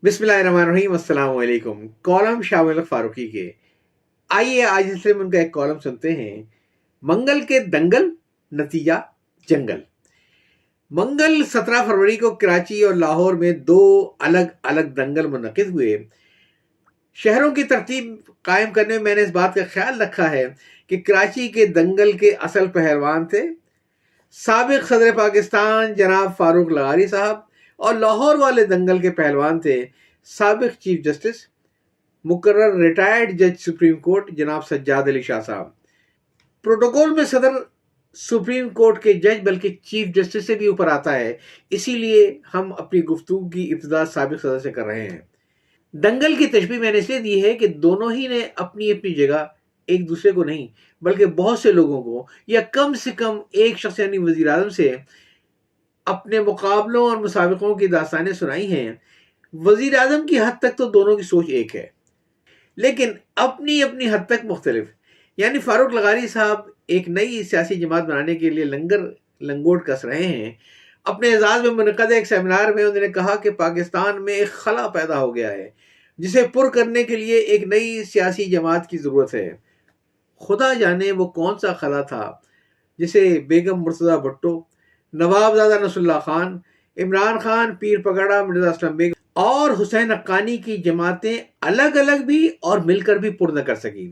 बिस्मिल्लाहिर्रहमानिर्रहीम, अस्सलाम वालेकुम। कॉलम शामिल फारूकी के। आइए आज इसलिए उनका एक कॉलम सुनते हैं। मंगल के दंगल, नतीजा जंगल। मंगल 17 फरवरी को कराची और लाहौर में दो अलग अलग दंगल मुनक्किद हुए। शहरों की तरतीब कायम करने में मैंने इस बात का ख्याल रखा है कि कराची के दंगल के असल पहलवान थे साबिक सदर पाकिस्तान जनाब फारूक लगारी साहब, और लाहौर वाले दंगल के पहलवान थे साबिक चीफ जस्टिस मुकर्रर रिटायर्ड जज सुप्रीम कोर्ट जनाब सज्जाद अली शाह साहब। प्रोटोकॉल में सदर सुप्रीम कोर्ट के जज बल्कि चीफ जस्टिस से भी ऊपर आता है, इसीलिए हम अपनी गुफ्तगू की इब्तिदा साबिक सदर से कर रहे हैं। दंगल की तशबीह मैंने इसलिए दी है कि दोनों ही ने अपनी अपनी जगह एक दूसरे को नहीं बल्कि बहुत से लोगों को, या कम से कम एक शख्स यानी वजीर आजम से अपने मुकाबलों और मुसाबिकों की दास्तानें सुनाई हैं। वजीर आजम की हद तक तो दोनों की सोच एक है, लेकिन अपनी अपनी हद तक मुख्तलिफ। यानी फारूक लगारी साहब एक नई सियासी जमात बनाने के लिए लंगोट कस रहे हैं। अपने एजाज में मुनक़द एक सेमिनार में उन्होंने कहा कि पाकिस्तान में एक खला पैदा हो गया है जिसे पुर करने के लिए एक नई सियासी जमात की ज़रूरत है। खुदा जाने वो कौन सा खला था जिसे बेगम मुर्तज़ा भुट्टो, नवाबजादा नसरुल्लाह खान, इमरान खान, पीर पगड़ा, मिर्जा असलम बेग और हुसैन हक्कानी की जमातें अलग अलग भी और मिलकर भी पुर न कर सकी।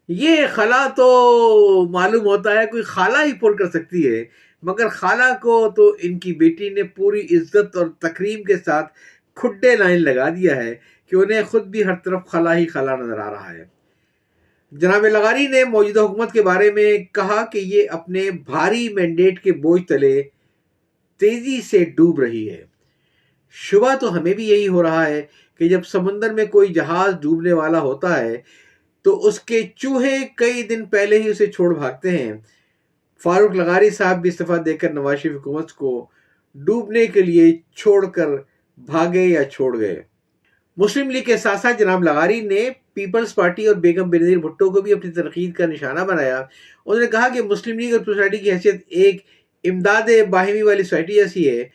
ये खला तो मालूम होता है कोई खाला ही पुर कर सकती है, मगर खाला को तो इनकी बेटी ने पूरी इज्जत और तकरीम के साथ खुड्डे लाइन लगा दिया है कि उन्हें खुद भी हर तरफ खला ही खला नजर आ रहा है। जनाब लगारी ने मौजूदा हुकूमत के बारे में कहा कि ये अपने भारी मैंडेट के बोझ तले तेजी से डूब रही है। शुबा तो हमें भी यही हो रहा है कि जब समुंदर में कोई जहाज डूबने वाला होता है तो उसके चूहे कई दिन पहले ही उसे छोड़ भागते हैं। फारूक लगारी साहब भी इस्तीफा देकर नवाज शरीफ हुकूमत को डूबने के लिए छोड़कर भागे या छोड़ गए। मुस्लिम लीग के साथ साथ जनाब लगारी ने पीपल्स पार्टी और बेगम बेनजीर भुट्टो को भी अपनी तनकीद का निशाना बनाया। उन्होंने कहा कि मुस्लिम लीग और सोसाइटी की हैसियत एक इमदाद बाहिमी वाली सोसाइटी जैसी है।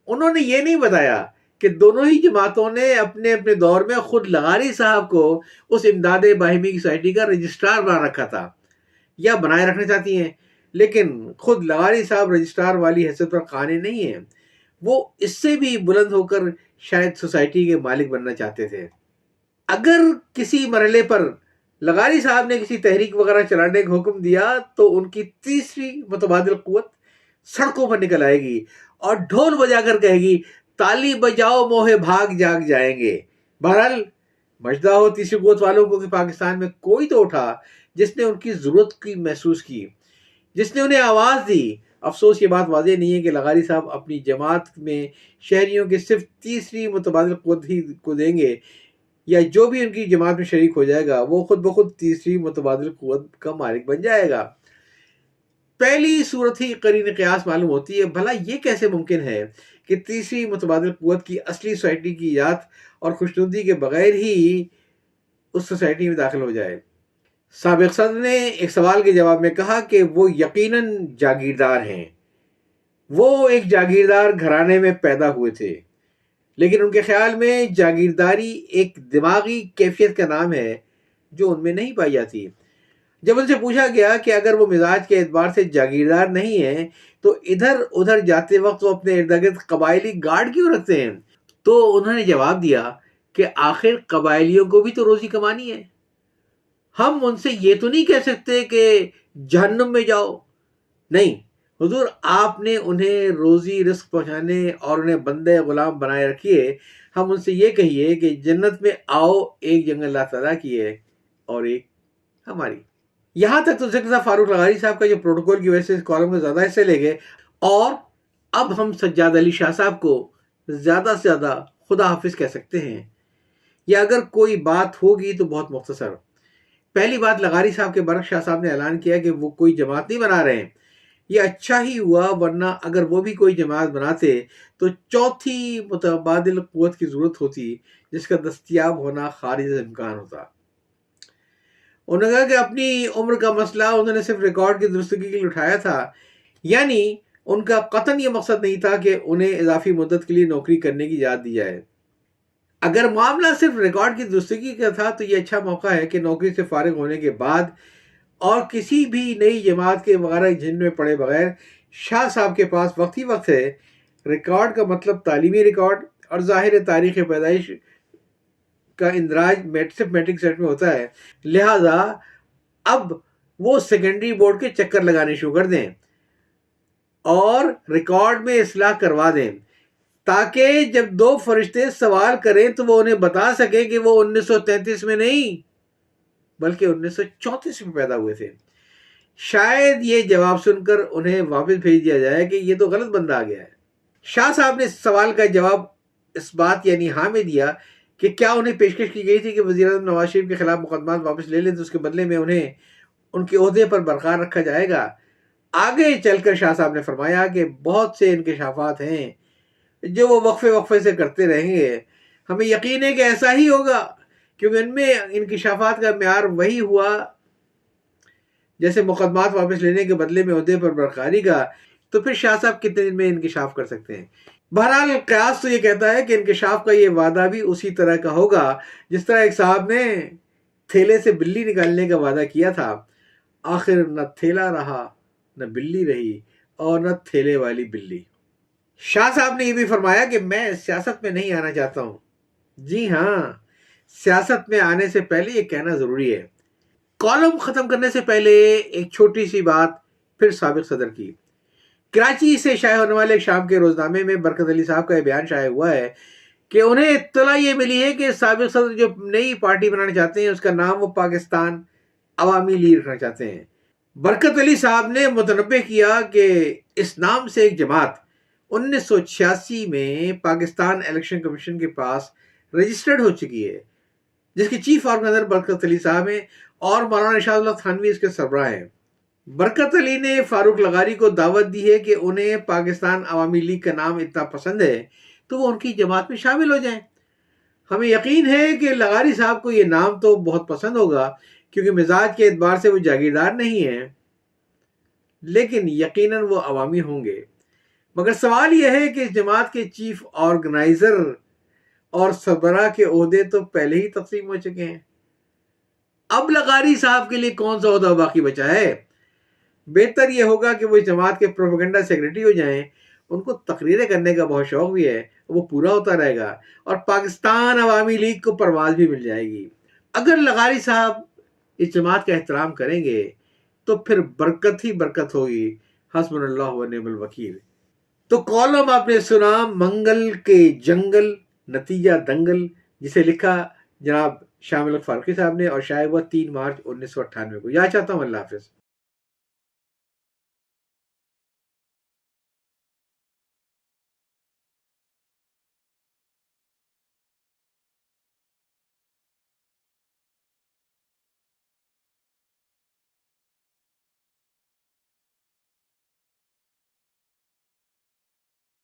उन्होंने ये नहीं बताया कि दोनों ही जमातों ने अपने अपने दौर में खुद लगारी साहब को उस इमदाद बाहिमी की सोसाइटी का रजिस्ट्रार बना रखा था या बनाए रखना चाहती हैं, लेकिन खुद लगारी साहब रजिस्ट्रार वाली हैसियत पर काने नहीं है। वो इससे भी बुलंद होकर शायद सोसाइटी के मालिक बनना चाहते थे। अगर किसी मरहले पर लगारी साहब ने किसी तहरीक वगैरह चलाने का हुक्म दिया तो उनकी तीसरी मुतबादिल कुव्वत सड़कों पर निकल आएगी और ढोल बजाकर कहेगी, ताली बजाओ मोहे भाग जाग जाएंगे। बहरहाल मजदा हो तीसरी कुव्वत वालों को कि पाकिस्तान में कोई तो उठा जिसने उनकी जरूरत की महसूस की, जिसने उन्हें आवाज दी। अफसोस ये बात वाज़ेह नहीं है कि लगारी साहब अपनी जमात में शहरियों के सिर्फ तीसरी मुतबादिल कुव्वत ही को देंगे, या जो भी उनकी जमात में शरीक हो जाएगा वो खुद ब खुद तीसरी मुतबादिल कुव्वत का मालिक बन जाएगा। पहली सूरत ही करीन क़यास मालूम होती है। भला ये कैसे मुमकिन है कि तीसरी मुतबादिल कुव्वत की असली सोसाइटी की याद और खुशनुदी के बगैर ही उस सोसाइटी में दाखिल हो जाए। साबिक सदर ने एक सवाल के जवाब में कहा कि वो यकीनन जागीरदार हैं। वो एक जागीरदार घराने में पैदा हुए थे, लेकिन उनके ख्याल में जागीरदारी एक दिमागी कैफियत का नाम है जो उनमें नहीं पाई जाती। जब उनसे पूछा गया कि अगर वो मिजाज के एतबार से जागीरदार नहीं है तो इधर उधर जाते वक्त वो अपने इर्द गिर्द कबायली गार्ड क्यों रखते हैं, तो उन्होंने जवाब दिया कि आखिर कबायलियों को भी तो रोजी कमानी है। हम उनसे ये तो नहीं कह सकते कि जहन्नुम में जाओ। नहीं हुजूर, आपने उन्हें रोजी रिस्क पहुंचाने और उन्हें बंदे गुलाम बनाए रखिए। हम उनसे ये कहिए कि जन्नत में आओ, एक जंगल अल्लाह ताला की है और एक हमारी। यहाँ तक तो जिक्र था फारूक लगारी साहब का, जो प्रोटोकॉल की वजह से इस कॉलम में ज़्यादा हिस्से ले गए। और अब हम सज्जाद अली शाह साहब को ज़्यादा से ज़्यादा खुदा हाफिज कह सकते हैं, या अगर कोई बात होगी तो बहुत मुख्तसर। पहली बात, लगारी साहब के बरक शाह साहब ने ऐलान किया कि वो कोई जमात नहीं बना रहे हैं। ये अच्छा ही हुआ, वरना अगर वो भी कोई जमात बनाते तो चौथी मुतबादिल कुव्वत की ज़रूरत होती जिसका दस्तयाब होना खारिज इम्कान होता। उन्होंने कहा कि अपनी उम्र का मसला उन्होंने सिर्फ रिकॉर्ड की दुरुस्तगी के लिए उठाया था, यानी उनका कतन ये मकसद नहीं था कि उन्हें इजाफी मुद्दत के लिए नौकरी करने की इजाज़त दी जाए। اگر معاملہ صرف ریکارڈ کی درستگی کا تھا تو یہ اچھا موقع ہے کہ نوکری سے فارغ ہونے کے بعد اور کسی بھی نئی جماعت کے وغیرہ جھنڈ میں پڑے بغیر شاہ صاحب کے پاس وقت ہی وقت ہے. ریکارڈ کا مطلب تعلیمی ریکارڈ اور ظاہر تاریخ پیدائش کا اندراج صرف میٹرک سیٹ میں ہوتا ہے. لہذا اب وہ سیکنڈری بورڈ کے چکر لگانے شروع کر دیں اور ریکارڈ میں اصلاح کروا دیں تاکہ جب دو فرشتے سوال کریں تو وہ انہیں بتا سکیں کہ وہ 1933 میں نہیں بلکہ 1934 میں پیدا ہوئے تھے. شاید یہ جواب سن کر انہیں واپس بھیج دیا جائے کہ یہ تو غلط بندہ آ گیا ہے. شاہ صاحب نے سوال کا جواب اس بات یعنی ہاں میں دیا کہ کیا انہیں پیشکش کی گئی تھی کہ وزیر اعظم نواز شریف کے خلاف مقدمات واپس لے لیں تو اس کے بدلے میں انہیں ان کے عہدے پر برقرار رکھا جائے گا. آگے چل کر شاہ صاحب نے فرمایا کہ بہت سے انکشافات ہیں جو وہ وقفے سے کرتے رہیں گے. ہمیں یقین ہے کہ ایسا ہی ہوگا کیونکہ ان میں انکشافات کا معیار وہی ہوا جیسے مقدمات واپس لینے کے بدلے میں عہدے پر برقراری کا. تو پھر شاہ صاحب کتنے دن میں انکشاف کر سکتے ہیں؟ بہرحال قیاس تو یہ کہتا ہے کہ انکشاف کا یہ وعدہ بھی اسی طرح کا ہوگا جس طرح ایک صاحب نے تھیلے سے بلی نکالنے کا وعدہ کیا تھا. آخر نہ تھیلا رہا نہ بلی رہی اور نہ تھیلے والی بلی. شاہ صاحب نے یہ بھی فرمایا کہ میں سیاست میں نہیں آنا چاہتا ہوں. جی ہاں، سیاست میں آنے سے پہلے یہ کہنا ضروری ہے. کالم ختم کرنے سے پہلے ایک چھوٹی سی بات پھر سابق صدر کی. کراچی سے شائع ہونے والے شام کے روزنامے میں برکت علی صاحب کا یہ بیان شائع ہوا ہے کہ انہیں اطلاع یہ ملی ہے کہ سابق صدر جو نئی پارٹی بنانا چاہتے ہیں اس کا نام وہ پاکستان عوامی لیگ رکھنا چاہتے ہیں. برکت علی صاحب نے متنبہ کیا کہ اس نام سے ایک جماعت 1986 میں پاکستان الیکشن کمیشن کے پاس رجسٹرڈ ہو چکی ہے جس کے چیف آرگنائزر برکت علی صاحب ہیں اور مولانا ارشاد اللہ تھانوی اس کے سربراہ ہیں. برکت علی نے فاروق لغاری کو دعوت دی ہے کہ انہیں پاکستان عوامی لیگ کا نام اتنا پسند ہے تو وہ ان کی جماعت میں شامل ہو جائیں. ہمیں یقین ہے کہ لغاری صاحب کو یہ نام تو بہت پسند ہوگا کیونکہ مزاج کے اعتبار سے وہ جاگیردار نہیں ہیں لیکن یقیناً وہ عوامی ہوں گے. مگر سوال یہ ہے کہ اس جماعت کے چیف آرگنائزر اور سربراہ کے عہدے تو پہلے ہی تقسیم ہو چکے ہیں. اب لغاری صاحب کے لیے کون سا عہدہ باقی بچا ہے؟ بہتر یہ ہوگا کہ وہ اس جماعت کے پروپیگنڈا سیکرٹری ہو جائیں. ان کو تقریریں کرنے کا بہت شوق بھی ہے، وہ پورا ہوتا رہے گا اور پاکستان عوامی لیگ کو پرواز بھی مل جائے گی. اگر لغاری صاحب اس جماعت کا احترام کریں گے تو پھر برکت ہی برکت ہوگی. حسبنا اللہ و نعم الوکیل. تو کالم آپ نے سنا منگل کے جنگل نتیجہ دنگل، جسے لکھا جناب شاہ ملک فاروقی صاحب نے اور شائع ہوا 3 مارچ 1998 کو. یاد چاہتا ہوں. اللہ حافظ.